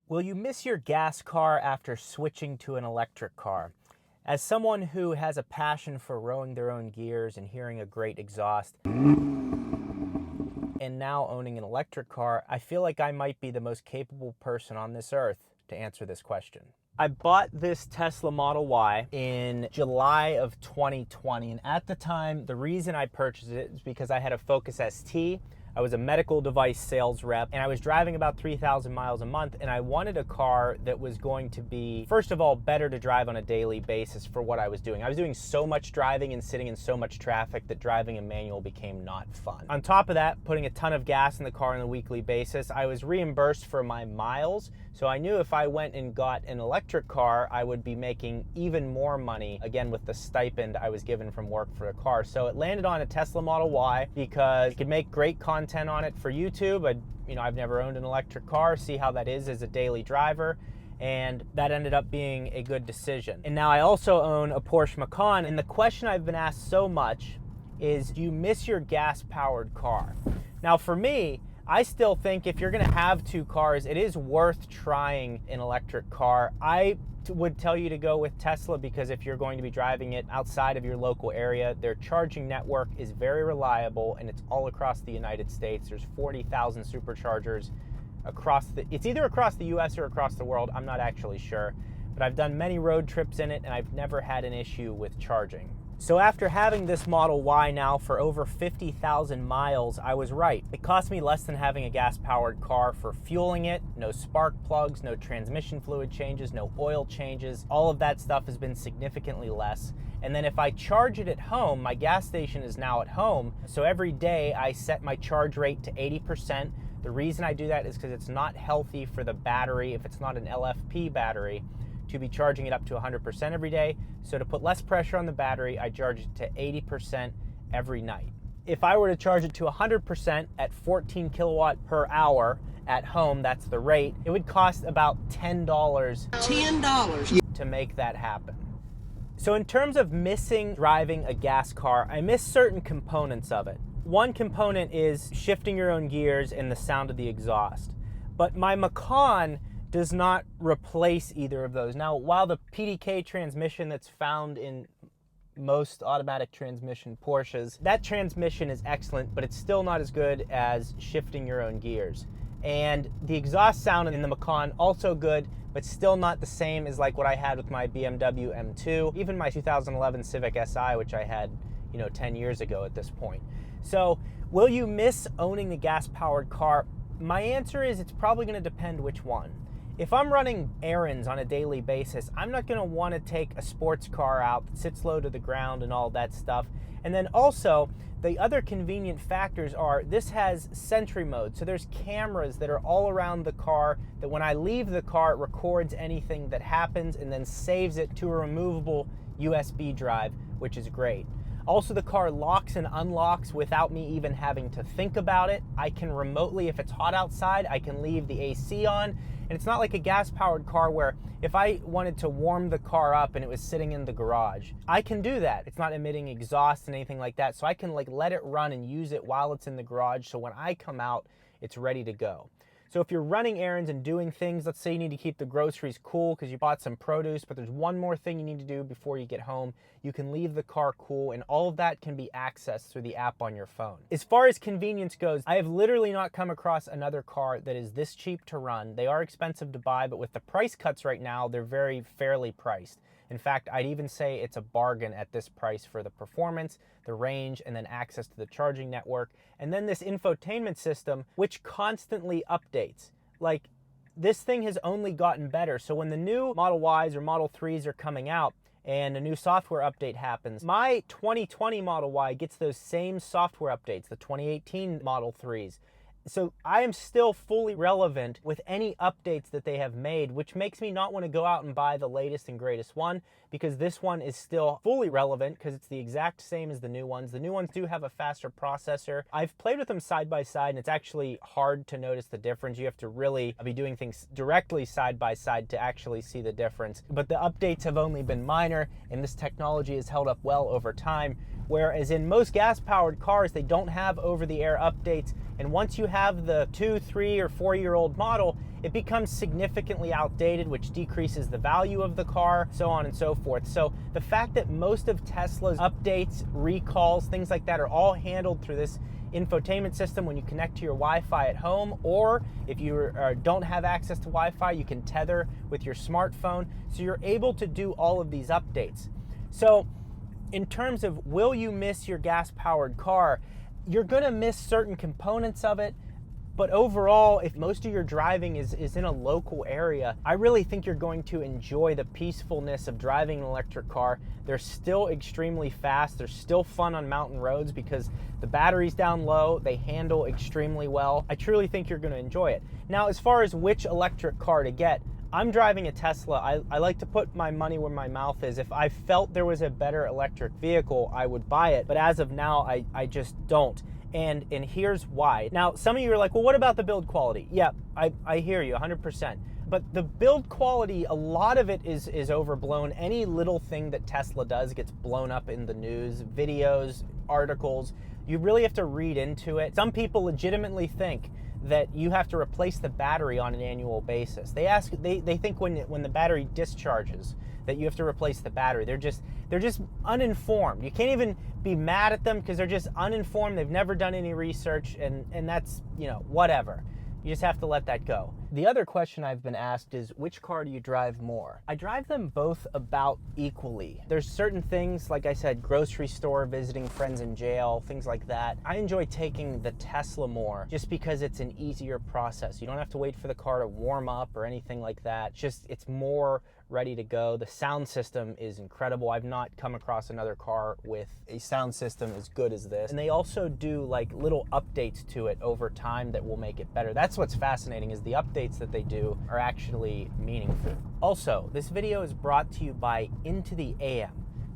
Will you miss your gas car after switching to an electric car? As someone who has a passion for rowing their own gears and hearing a great exhaust, and now owning an electric car, I feel like I might be the most capable person on this earth to answer this question. I bought this Tesla Model Y in July of 2020, and at the time, the reason I purchased it is because I had a Focus ST. I was a medical device sales rep, and I was driving about 3,000 miles a month, and I wanted a car that was going to be, first of all, better to drive on a daily basis for what I was doing. I was doing so much driving and sitting in so much traffic that driving a manual became not fun. On top of that, putting a ton of gas in the car on a weekly basis, I was reimbursed for my miles, so I knew if I went and got an electric car, I would be making even more money, again, with the stipend I was given from work for a car. So it landed on a Tesla Model Y because you could make great content on it for YouTube. I've never owned an electric car, see how that is as a daily driver, and that ended up being a good decision. And now I also own a Porsche Macan, and the question I've been asked so much is, do you miss your gas-powered car? Now for me, I still think if you're gonna have two cars, it is worth trying an electric car. I would tell you to go with Tesla because if you're going to be driving it outside of your local area, their charging network is very reliable and it's all across the United States. There's 40,000 superchargers it's either across the US or across the world, I'm not actually sure. But I've done many road trips in it and I've never had an issue with charging. So after having this Model Y now for over 50,000 miles, I was right. It cost me less than having a gas-powered car for fueling it, no spark plugs, no transmission fluid changes, no oil changes. All of that stuff has been significantly less. And then if I charge it at home, my gas station is now at home, so every day I set my charge rate to 80%. The reason I do that is because it's not healthy for the battery, if it's not an LFP battery, to be charging it up to 100% every day. So to put less pressure on the battery, I charge it to 80% every night. If I were to charge it to 100% at 14 kilowatt per hour at home, that's the rate, it would cost about $10 to make that happen. So in terms of missing driving a gas car, I miss certain components of it. One component is shifting your own gears and the sound of the exhaust. But my Macan does not replace either of those. Now, while the PDK transmission that's found in most automatic transmission Porsches, that transmission is excellent, but it's still not as good as shifting your own gears. And the exhaust sound in the Macan, also good, but still not the same as like what I had with my BMW M2, even my 2011 Civic Si, which I had, 10 years ago at this point. So, will you miss owning the gas-powered car? My answer is it's probably gonna depend which one. If I'm running errands on a daily basis, I'm not gonna wanna take a sports car out that sits low to the ground and all that stuff. And then also, the other convenient factors are this has Sentry mode, so there's cameras that are all around the car that when I leave the car, it records anything that happens and then saves it to a removable USB drive, which is great. Also, the car locks and unlocks without me even having to think about it. I can remotely, if it's hot outside, I can leave the AC on. And it's not like a gas-powered car where if I wanted to warm the car up and it was sitting in the garage, I can do that. It's not emitting exhaust and anything like that. So I can let it run and use it while it's in the garage. So when I come out, it's ready to go. So if you're running errands and doing things, let's say you need to keep the groceries cool because you bought some produce, but there's one more thing you need to do before you get home, you can leave the car cool, and all of that can be accessed through the app on your phone. As far as convenience goes, I have literally not come across another car that is this cheap to run. They are expensive to buy, but with the price cuts right now, they're very fairly priced. In fact, I'd even say it's a bargain at this price for the performance, the range, and then access to the charging network. And then this infotainment system, which constantly updates. This thing has only gotten better. So when the new Model Ys or Model 3s are coming out and a new software update happens, my 2020 Model Y gets those same software updates, the 2018 Model 3s. So I am still fully relevant with any updates that they have made, which makes me not want to go out and buy the latest and greatest one, because this one is still fully relevant because it's the exact same as the new ones. The new ones do have a faster processor. I've played with them side by side, and it's actually hard to notice the difference. You have to really be doing things directly side by side to actually see the difference. But the updates have only been minor, and this technology has held up well over time. Whereas in most gas-powered cars, they don't have over-the-air updates. And once you have the 2, 3, or 4-year-old model, it becomes significantly outdated, which decreases the value of the car, so on and so forth. So the fact that most of Tesla's updates, recalls, things like that are all handled through this infotainment system when you connect to your Wi-Fi at home, or if you don't have access to Wi-Fi, you can tether with your smartphone. So you're able to do all of these updates. So in terms of will you miss your gas-powered car, you're gonna miss certain components of it. But overall, if most of your driving is in a local area, I really think you're going to enjoy the peacefulness of driving an electric car. They're still extremely fast. They're still fun on mountain roads because the battery's down low. They handle extremely well. I truly think you're going to enjoy it. Now, as far as which electric car to get, I'm driving a Tesla. I like to put my money where my mouth is. If I felt there was a better electric vehicle, I would buy it. But as of now, I just don't. And here's why. Now, some of you are like, well, what about the build quality? Yeah, I hear you 100%. But the build quality, a lot of it is overblown. Any little thing that Tesla does gets blown up in the news, videos, articles. You really have to read into it. Some people legitimately think that you have to replace the battery on an annual basis. They think when the battery discharges that you have to replace the battery. They're just uninformed. You can't even be mad at them because they're just uninformed. They've never done any research, and that's, whatever. You just have to let that go. The other question I've been asked is, which car do you drive more? I drive them both about equally. There's certain things, like I said, grocery store, visiting friends in jail, things like that. I enjoy taking the Tesla more just because it's an easier process. You don't have to wait for the car to warm up or anything like that. It's more ready to go. The sound system is incredible. I've not come across another car with a sound system as good as this. And they also do like little updates to it over time that will make it better. That's what's fascinating, is the updates that they do are actually meaningful. Also, this video is brought to you by INTOTHEAM.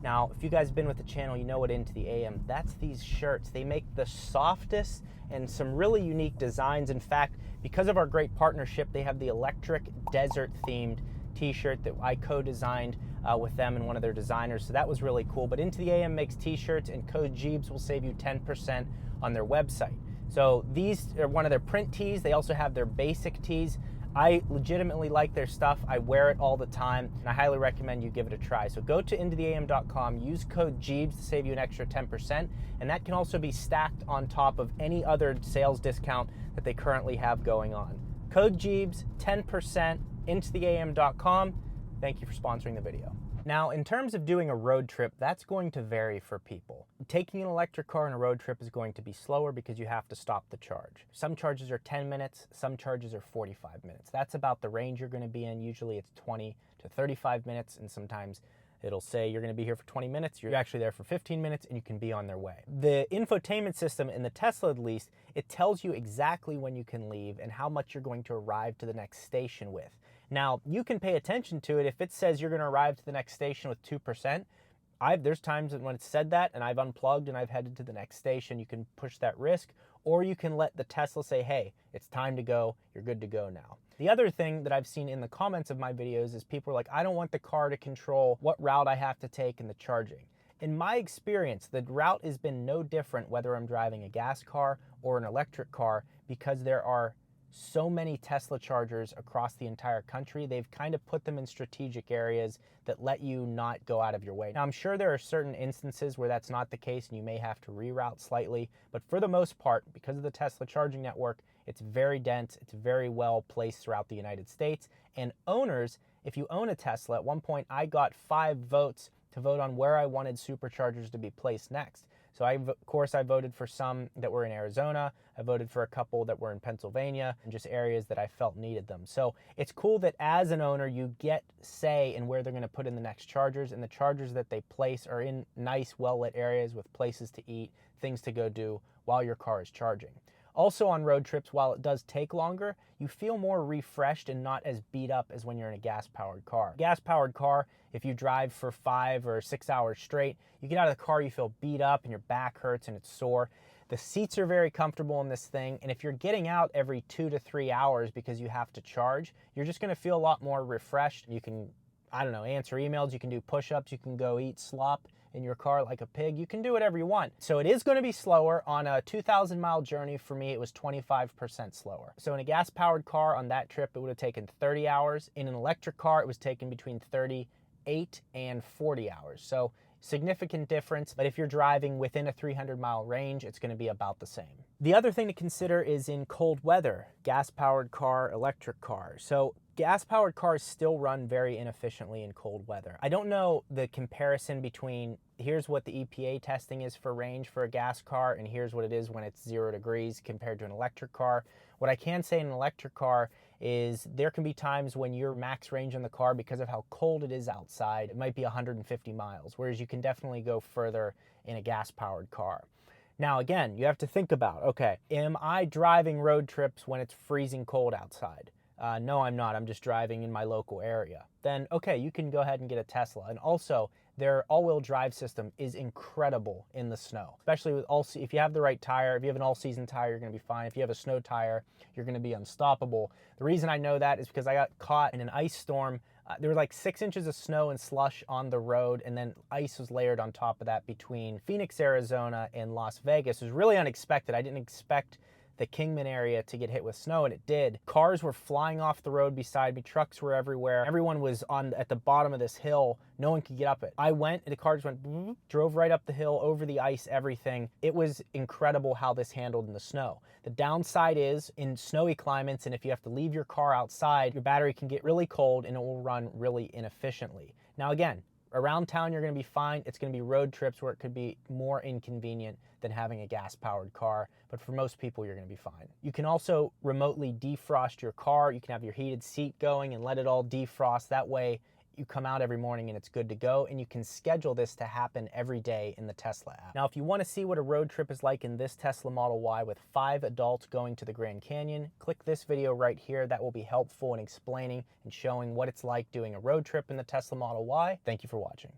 Now, if you guys have been with the channel, you know what INTOTHEAM, that's these shirts. They make the softest and some really unique designs. In fact, because of our great partnership, they have the electric desert themed t-shirt that I co-designed with them and one of their designers, so that was really cool. But INTOTHEAM makes t-shirts, and code Gjeebs will save you 10% on their website. So these are one of their print tees. They also have their basic tees. I legitimately like their stuff. I wear it all the time, and I highly recommend you give it a try. So go to INTOTHEAM.com, use code Gjeebs to save you an extra 10%, and that can also be stacked on top of any other sales discount that they currently have going on. Code Gjeebs, 10%, INTOTHEAM.com. Thank you for sponsoring the video. Now, in terms of doing a road trip, that's going to vary for people. Taking an electric car on a road trip is going to be slower because you have to stop the charge. Some charges are 10 minutes, some charges are 45 minutes. That's about the range you're going to be in. Usually it's 20 to 35 minutes, and sometimes it'll say you're going to be here for 20 minutes, you're actually there for 15 minutes, and you can be on their way. The infotainment system in the Tesla, at least, it tells you exactly when you can leave and how much you're going to arrive to the next station with. Now, you can pay attention to it. If it says you're going to arrive to the next station with 2%, there's times when it's said that and I've unplugged and I've headed to the next station. You can push that risk, or you can let the Tesla say, hey, it's time to go, you're good to go now. The other thing that I've seen in the comments of my videos is people are like, I don't want the car to control what route I have to take in the charging. In my experience, the route has been no different whether I'm driving a gas car or an electric car, because there are so many Tesla chargers across the entire country. They've kind of put them in strategic areas that let you not go out of your way. Now, I'm sure there are certain instances where that's not the case and you may have to reroute slightly, but for the most part, because of the Tesla charging network, it's very dense, it's very well placed throughout the United States. And owners, if you own a Tesla, at one point I got 5 votes to vote on where I wanted superchargers to be placed next. So of course I voted for some that were in Arizona, I voted for a couple that were in Pennsylvania, and just areas that I felt needed them. So it's cool that as an owner you get say in where they're going to put in the next chargers, and the chargers that they place are in nice, well-lit areas with places to eat, things to go do while your car is charging. Also on road trips, while it does take longer, you feel more refreshed and not as beat up as when you're in a gas-powered car. Gas-powered car, if you drive for 5 or 6 hours straight, you get out of the car, you feel beat up and your back hurts and it's sore. The seats are very comfortable in this thing, and if you're getting out every 2 to 3 hours because you have to charge, you're just gonna feel a lot more refreshed. You can I don't know, answer emails, you can do push-ups, you can go eat slop in your car like a pig. You can do whatever you want. So it is going to be slower. On a 2,000-mile journey for me, it was 25% slower. So in a gas-powered car on that trip, it would have taken 30 hours. In an electric car, it was taking between 38 and 40 hours. So significant difference, but if you're driving within a 300-mile range, it's going to be about the same. The other thing to consider is in cold weather, gas-powered car, electric car. So gas-powered cars still run very inefficiently in cold weather. I don't know the comparison between here's what the EPA testing is for range for a gas car and here's what it is when it's 0 degrees compared to an electric car. What I can say in an electric car is there can be times when your max range on the car, because of how cold it is outside, it might be 150 miles, whereas you can definitely go further in a gas-powered car. Now again, you have to think about, okay, am I driving road trips when it's freezing cold outside? No, I'm not. I'm just driving in my local area. Then, okay, you can go ahead and get a Tesla. And also, their all-wheel drive system is incredible in the snow, especially with if you have the right tire. If you have an all-season tire, you're going to be fine. If you have a snow tire, you're going to be unstoppable. The reason I know that is because I got caught in an ice storm. There were like 6 inches of snow and slush on the road, and then ice was layered on top of that between Phoenix, Arizona, and Las Vegas. It was really unexpected. I didn't expect the Kingman area to get hit with snow, and it did. Cars were flying off the road beside me, trucks were everywhere. Everyone was at the bottom of this hill. No one could get up it. I went, and the cars went, drove right up the hill, over the ice, everything. It was incredible how this handled in the snow. The downside is, in snowy climates, and if you have to leave your car outside, your battery can get really cold and it will run really inefficiently. Now again, around town, you're going to be fine. It's going to be road trips where it could be more inconvenient than having a gas-powered car, but for most people, you're going to be fine. You can also remotely defrost your car. You can have your heated seat going and let it all defrost. That way, you come out every morning and it's good to go, and you can schedule this to happen every day in the Tesla app. Now, if you want to see what a road trip is like in this Tesla Model Y with 5 adults going to the Grand Canyon, click this video right here. That will be helpful in explaining and showing what it's like doing a road trip in the Tesla Model Y. Thank you for watching.